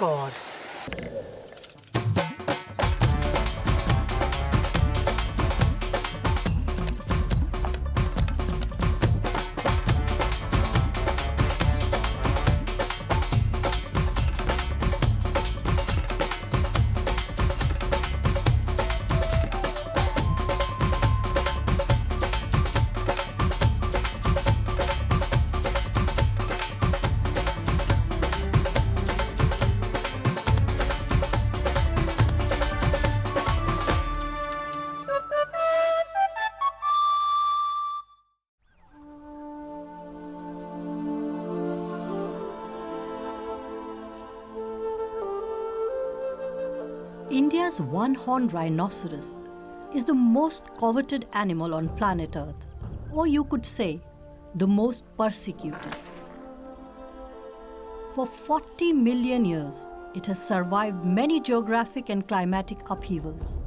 God. India's one-horned rhinoceros is the most coveted animal on planet Earth, or you could say, the most persecuted. For 40 million years, it has survived many geographic and climatic upheavals.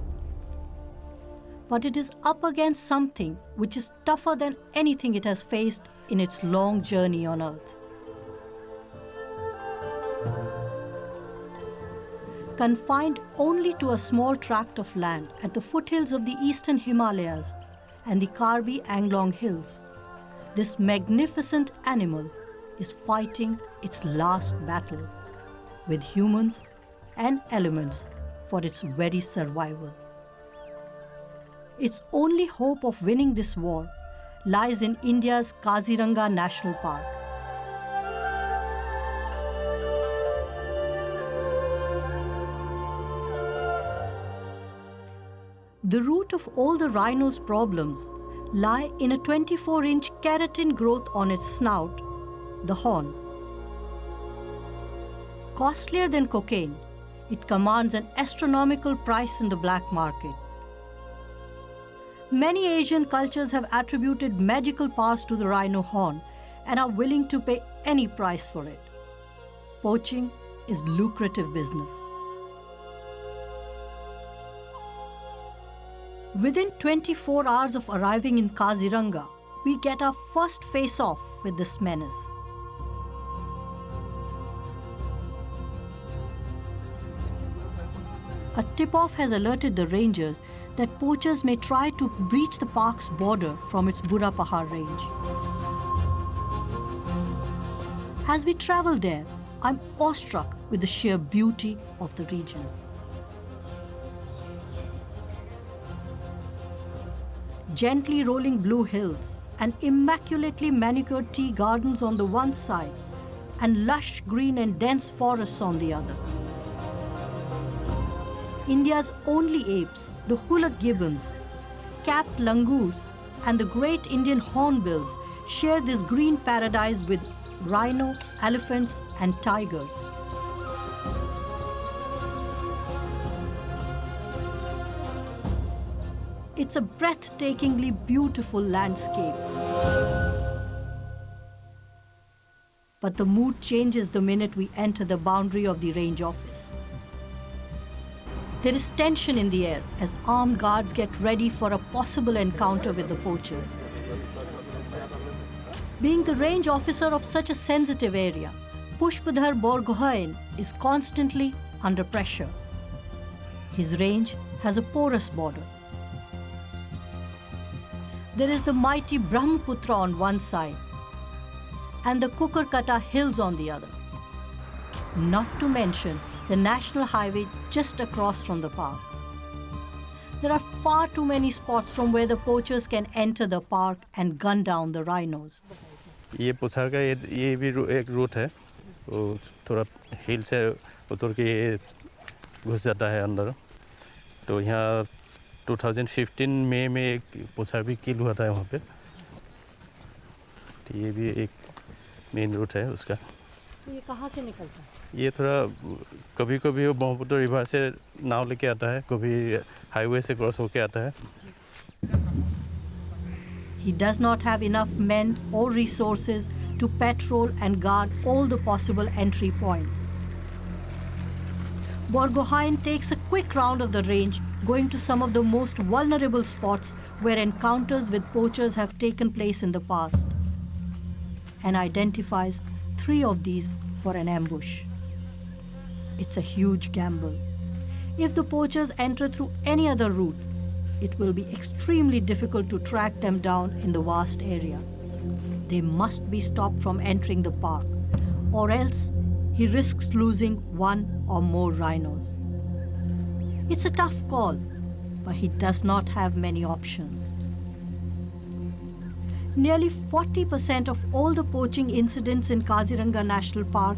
But it is up against something which is tougher than anything it has faced in its long journey on Earth. Confined only to a small tract of land at the foothills of the eastern Himalayas and the Karbi Anglong Hills, this magnificent animal is fighting its last battle with humans and elements for its very survival. Its only hope of winning this war lies in India's Kaziranga National Park. The root of all the rhino's problems lie in a 24-inch keratin growth on its snout, the horn. Costlier than cocaine, it commands an astronomical price in the black market. Many Asian cultures have attributed magical powers to the rhino horn and are willing to pay any price for it. Poaching is lucrative business. Within 24 hours of arriving in Kaziranga, we get our first face-off with this menace. A tip-off has alerted the rangers that poachers may try to breach the park's border from its Bura Pahar range. As we travel there, I'm awestruck with the sheer beauty of the region. Gently rolling blue hills and immaculately manicured tea gardens on the one side and lush green and dense forests on the other. India's only apes, the hula gibbons, capped langurs and the great Indian hornbills share this green paradise with rhino, elephants and tigers. It's a breathtakingly beautiful landscape. But the mood changes the minute we enter the boundary of the range office. There is tension in the air as armed guards get ready for a possible encounter with the poachers. Being the range officer of such a sensitive area, Pushpadhar Borgohain is constantly under pressure. His range has a porous border. There is the mighty Brahmaputra on one side and the Kukarkata hills on the other. Not to mention the national highway just across from the park. There are far too many spots from where the poachers can enter the park and gun down the rhinos. ये पोछार का ये भी एक root है, वो थोड़ा हिल से उतर के घुस जाता है अंदर। तो यहाँ 2015 मई में एक पोछार भी किल हुआ था वहाँ पे। तो ये भी एक मेन रूट है उसका। तो ये कहाँ से निकलता है? ये थोड़ा कभी-कभी वो ब्रह्मपुत्र रिवर से नाव लेके आता है, कभी हाईवे से क्रॉस होके आता है। He does not have enough men or resources to patrol and guard all the possible entry points. Borgohain takes a quick round of the range, going to some of the most vulnerable spots where encounters with poachers have taken place in the past, and identifies 3 of these for an ambush. it's a huge gamble. If the poachers enter through any other route, it will be extremely difficult to track them down in the vast area. They must be stopped from entering the park, or else he risks losing one or more rhinos. It's a tough call, but he does not have many options. Nearly 40% of all the poaching incidents in Kaziranga National Park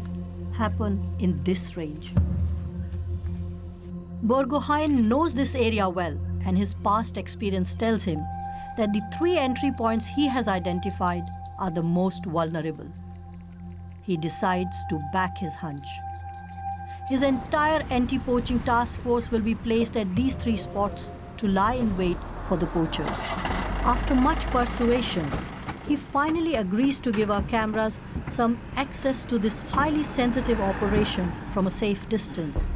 happen in this range. Borgohain knows this area well, and his past experience tells him that the 3 entry points he has identified are the most vulnerable. He decides to back his hunch. His entire anti-poaching task force will be placed at these 3 spots to lie in wait for the poachers. After much persuasion, he finally agrees to give our cameras some access to this highly sensitive operation from a safe distance.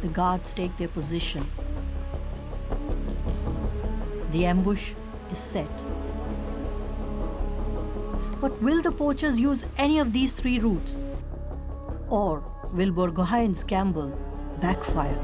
The guards take their position. The ambush is set. But will the poachers use any of these 3 routes? Or will Borgohain's gamble backfire?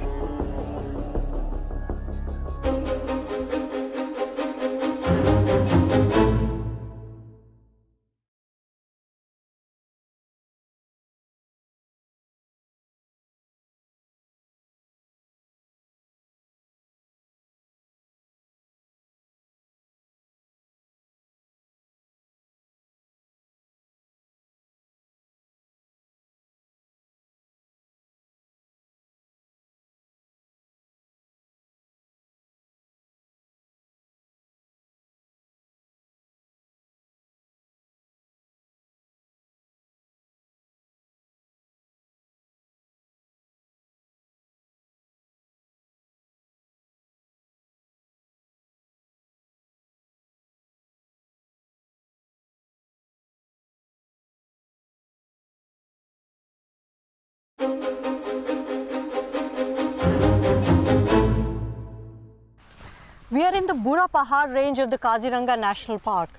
We are in the Bura Pahar range of the Kaziranga National Park.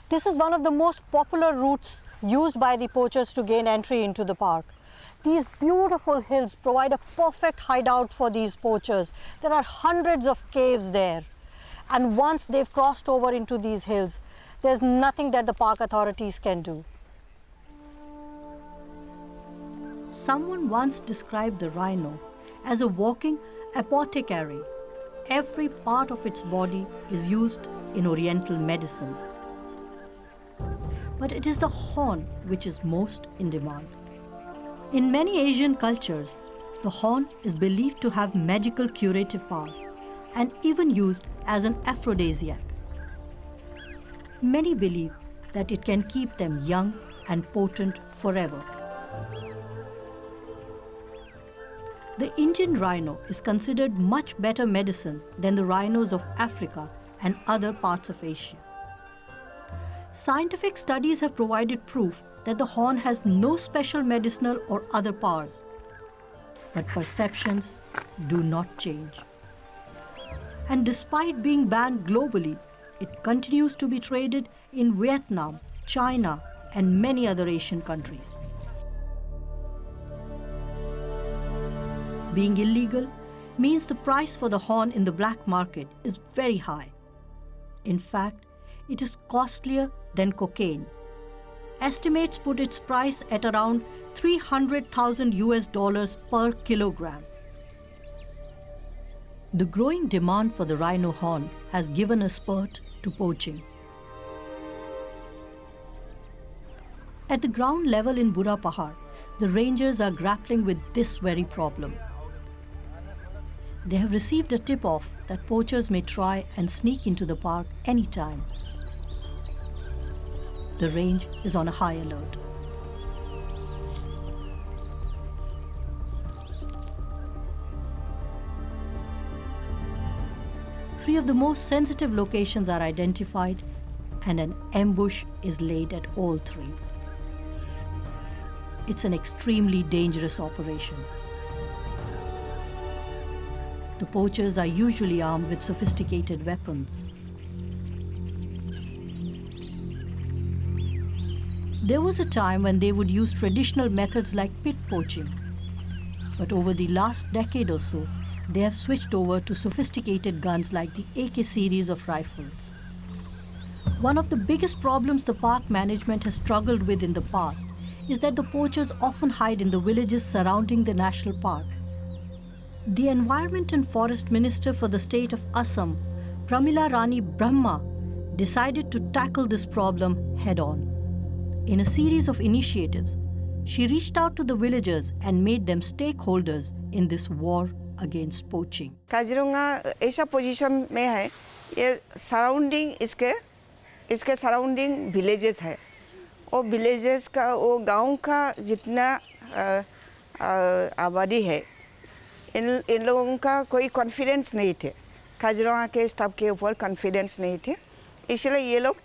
This is one of the most popular routes used by the poachers to gain entry into the park. These beautiful hills provide a perfect hideout for these poachers. There are hundreds of caves there. And once they've crossed over into these hills, there's nothing that the park authorities can do. Someone once described the rhino as a walking apothecary. Every part of its body is used in oriental medicines. But it is the horn which is most in demand. In many Asian cultures, the horn is believed to have magical curative powers and even used as an aphrodisiac. Many believe that it can keep them young and potent forever. The Indian rhino is considered much better medicine than the rhinos of Africa and other parts of Asia. Scientific studies have provided proof that the horn has no special medicinal or other powers. But perceptions do not change. And despite being banned globally, it continues to be traded in Vietnam, China, and many other Asian countries. Being illegal means the price for the horn in the black market is very high. In fact, it is costlier than cocaine. Estimates put its price at around $300,000 per kilogram. The growing demand for the rhino horn has given a spurt to poaching. At the ground level in Bura Pahar, the rangers are grappling with this very problem. They have received a tip-off that poachers may try and sneak into the park anytime. The range is on a high alert. Three of the most sensitive locations are identified, and an ambush is laid at all 3. It's an extremely dangerous operation. The poachers are usually armed with sophisticated weapons. There was a time when they would use traditional methods like pit poaching. But over the last decade or so, they have switched over to sophisticated guns like the AK series of rifles. One of the biggest problems the park management has struggled with in the past is that the poachers often hide in the villages surrounding the national park. The Environment and Forest Minister for the state of Assam, Pramila Rani Brahma, decided to tackle this problem head-on. In a series of initiatives, she reached out to the villagers and made them stakeholders in this war against poaching. Kaziranga ऐसा position में है, ये surrounding इसके surrounding villages है। वो villages का वो गांव का जितना आबादी है, इन लोगों का कोई कॉन्फिडेंस नहीं थे। काजीरंगा के स्टाफ के ऊपर कॉन्फिडेंस नहीं थे, इसलिए ये लोग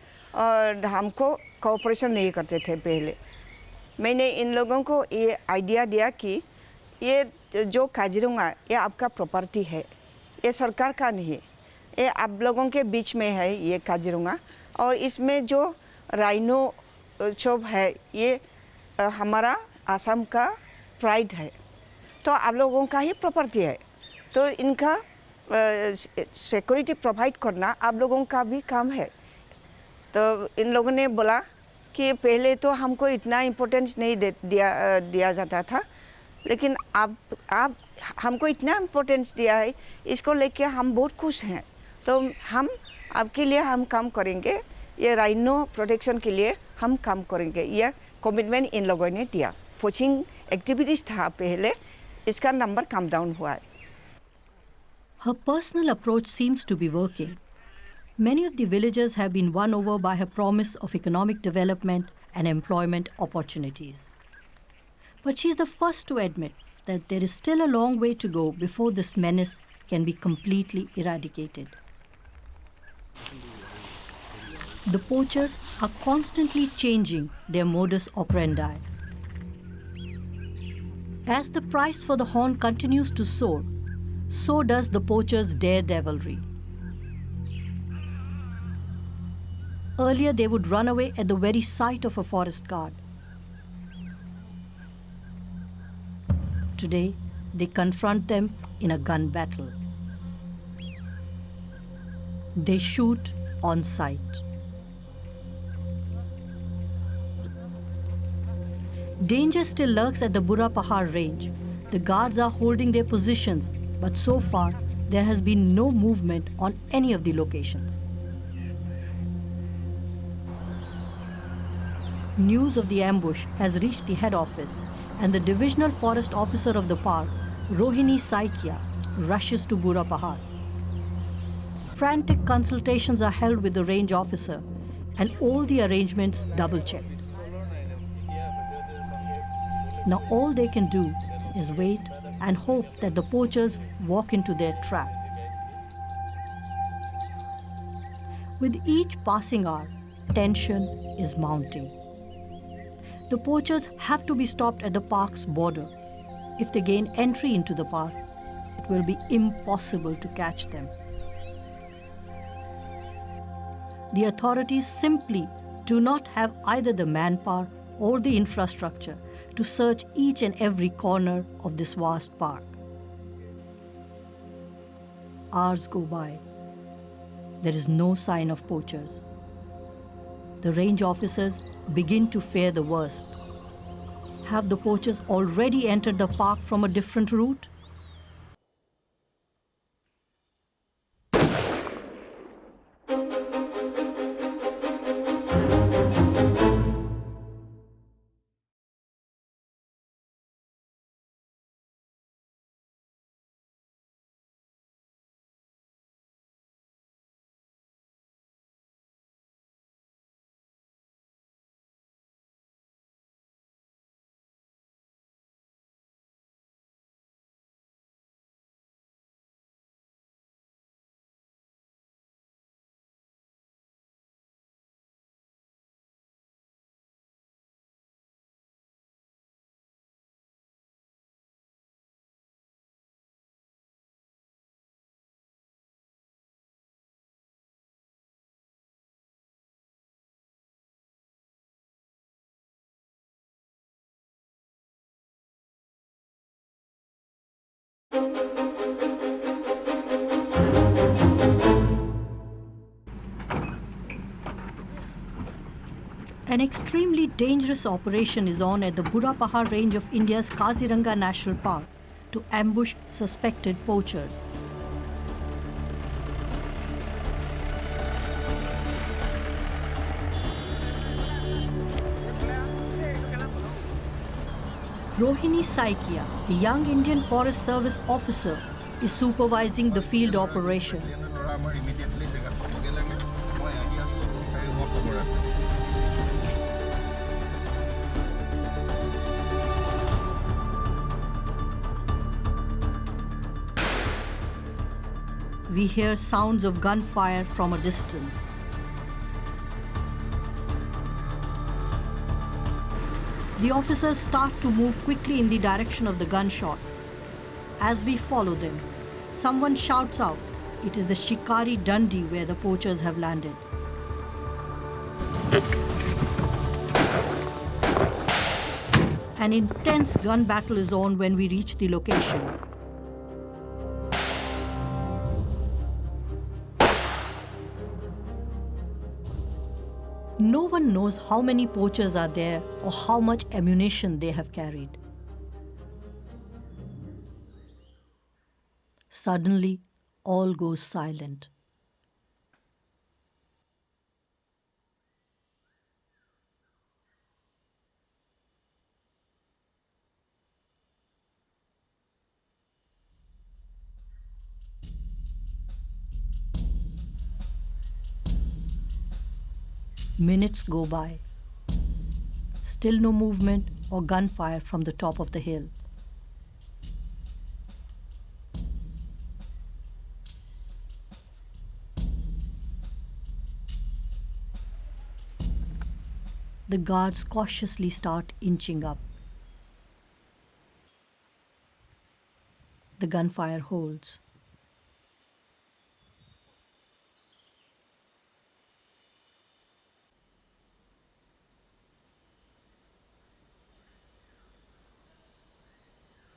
हमको कोऑपरेशन नहीं करते थे पहले। मैंने इन लोगों को ये आइडिया दिया कि ये जो काजीरंगा ये आपका प्रॉपर्टी है, ये सरकार का नहीं है, ये आप लोगों के बीच में है ये काजीरंगा, और इसमें जो राइनो चोप है ये हमारा आसाम का प्राइड है, तो आप लोगों का ही प्रॉपर्टी है, तो इनका सिक्योरिटी प्रोवाइड करना आप लोगों का भी काम है। तो इन लोगों ने बोला कि पहले तो हमको इतना इम्पोर्टेंस नहीं दिया जाता था, लेकिन आप हमको इतना इम्पोर्टेंस दिया है, इसको लेके हम बहुत खुश हैं, तो हम आपके लिए हम काम करेंगे, ये राइनो प्रोटेक्शन के लिए हम काम करेंगे। ये कमिटमेंट इन लोगों ने दिया। पोचिंग एक्टिविटीज़ था पहले, इसका नंबर कम डाउन हुआ है। Her personal approach seems to be working. Many of the villagers have been won over by her promise of economic development and employment opportunities. But she's the first to admit that there is still a long way to go before this menace can be completely eradicated. The poachers are constantly changing their modus operandi. As the price for the horn continues to soar, so does the poachers' daredevilry. Earlier, they would run away at the very sight of a forest guard. Today, they confront them in a gun battle. They shoot on sight. Danger still lurks at the Burra Pahar range. The guards are holding their positions, but so far, there has been no movement on any of the locations. News of the ambush has reached the head office, and the divisional forest officer of the park, Rohini Saikia, rushes to Burra Pahar. Frantic consultations are held with the range officer, and all the arrangements double-checked. Now all they can do is wait and hope that the poachers walk into their trap. With each passing hour, tension is mounting. The poachers have to be stopped at the park's border. If they gain entry into the park, it will be impossible to catch them. The authorities simply do not have either the manpower or the infrastructure to search each and every corner of this vast park. Hours go by. There is no sign of poachers. The range officers begin to fear the worst. Have the poachers already entered the park from a different route? An extremely dangerous operation is on at the Burra Pahar range of India's Kaziranga National Park to ambush suspected poachers. Rohini Saikia, the young Indian Forest Service officer, is supervising the field operation. We hear sounds of gunfire from a distance. The officers start to move quickly in the direction of the gunshot. As we follow them, someone shouts out, it is the Shikari Dundee where the poachers have landed. An intense gun battle is on when we reach the location. No one knows how many poachers are there or how much ammunition they have carried. Suddenly, all goes silent. Minutes go by. Still no movement or gunfire from the top of the hill. The guards cautiously start inching up. The gunfire holds.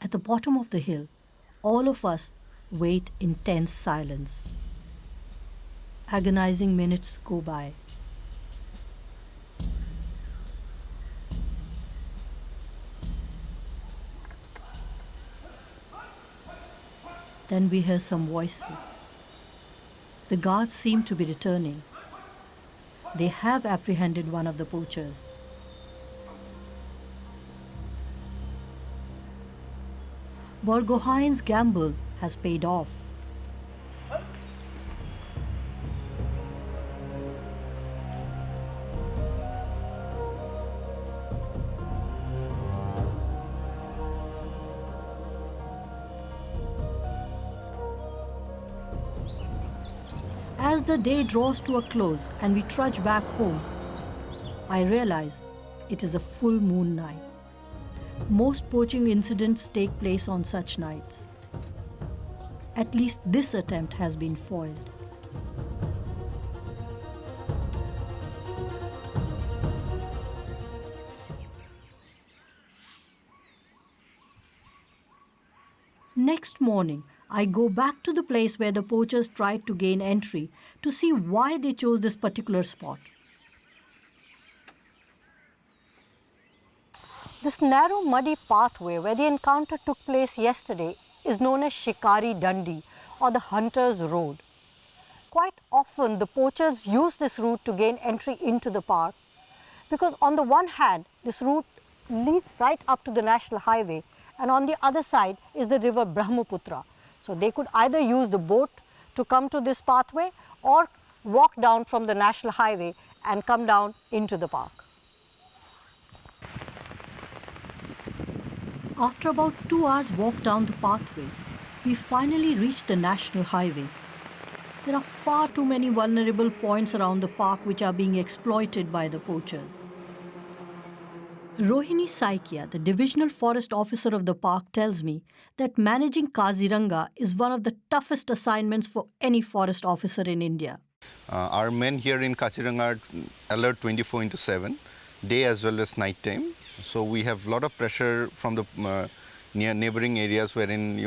At the bottom of the hill, all of us wait in tense silence. Agonizing minutes go by. Then we hear some voices. The guards seem to be returning. They have apprehended one of the poachers. Borgohain's gamble has paid off. As the day draws to a close and we trudge back home, I realize it is a full moon night. Most poaching incidents take place on such nights. At least this attempt has been foiled. Next morning, I go back to the place where the poachers tried to gain entry to see why they chose this particular spot. This narrow, muddy pathway where the encounter took place yesterday is known as Shikari Dundee, or the Hunter's Road. Quite often, the poachers use this route to gain entry into the park because on the one hand, this route leads right up to the National Highway, and on the other side is the river Brahmaputra. So they could either use the boat to come to this pathway or walk down from the National Highway and come down into the park. After about 2 hours walk down the pathway, we finally reach the National Highway. There are far too many vulnerable points around the park which are being exploited by the poachers. Rohini Saikia, the divisional forest officer of the park, tells me that managing Kaziranga is one of the toughest assignments for any forest officer in India. Our men here in Kaziranga are alert 24/7, day as well as night time. So we have a lot of pressure from the near neighboring areas wherein,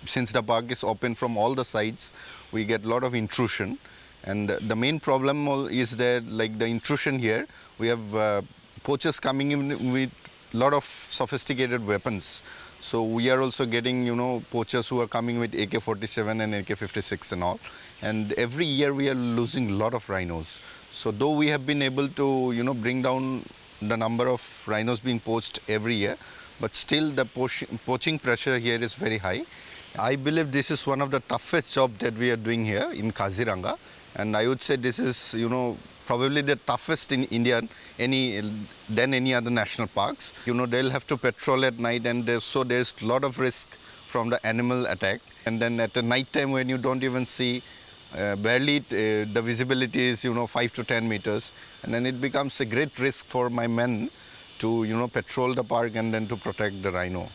since the park is open from all the sides, we get a lot of intrusion. And the main problem is that, like the intrusion here, we have poachers coming in with a lot of sophisticated weapons. So we are also getting, poachers who are coming with AK-47 and AK-56 and all. And every year we are losing a lot of rhinos. So though we have been able to, bring down the number of rhinos being poached every year, but still the poaching pressure here is very high. I believe this is one of the toughest jobs that we are doing here in Kaziranga. And I would say this is, probably the toughest in India than any other national parks. They'll have to patrol at night, and so there's a lot of risk from the animal attack. And then at the night time when you don't even see, barely the visibility is 5 to 10 meters, and then it becomes a great risk for my men to patrol the park and then to protect the rhino.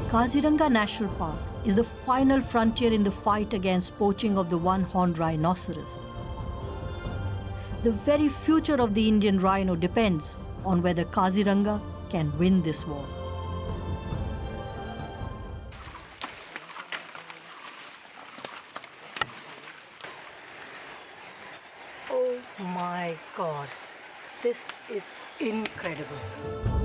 Kaziranga National Park is the final frontier in the fight against poaching of the one-horned rhinoceros. The very future of the Indian rhino depends on whether Kaziranga can win this war. Oh my God, this is incredible.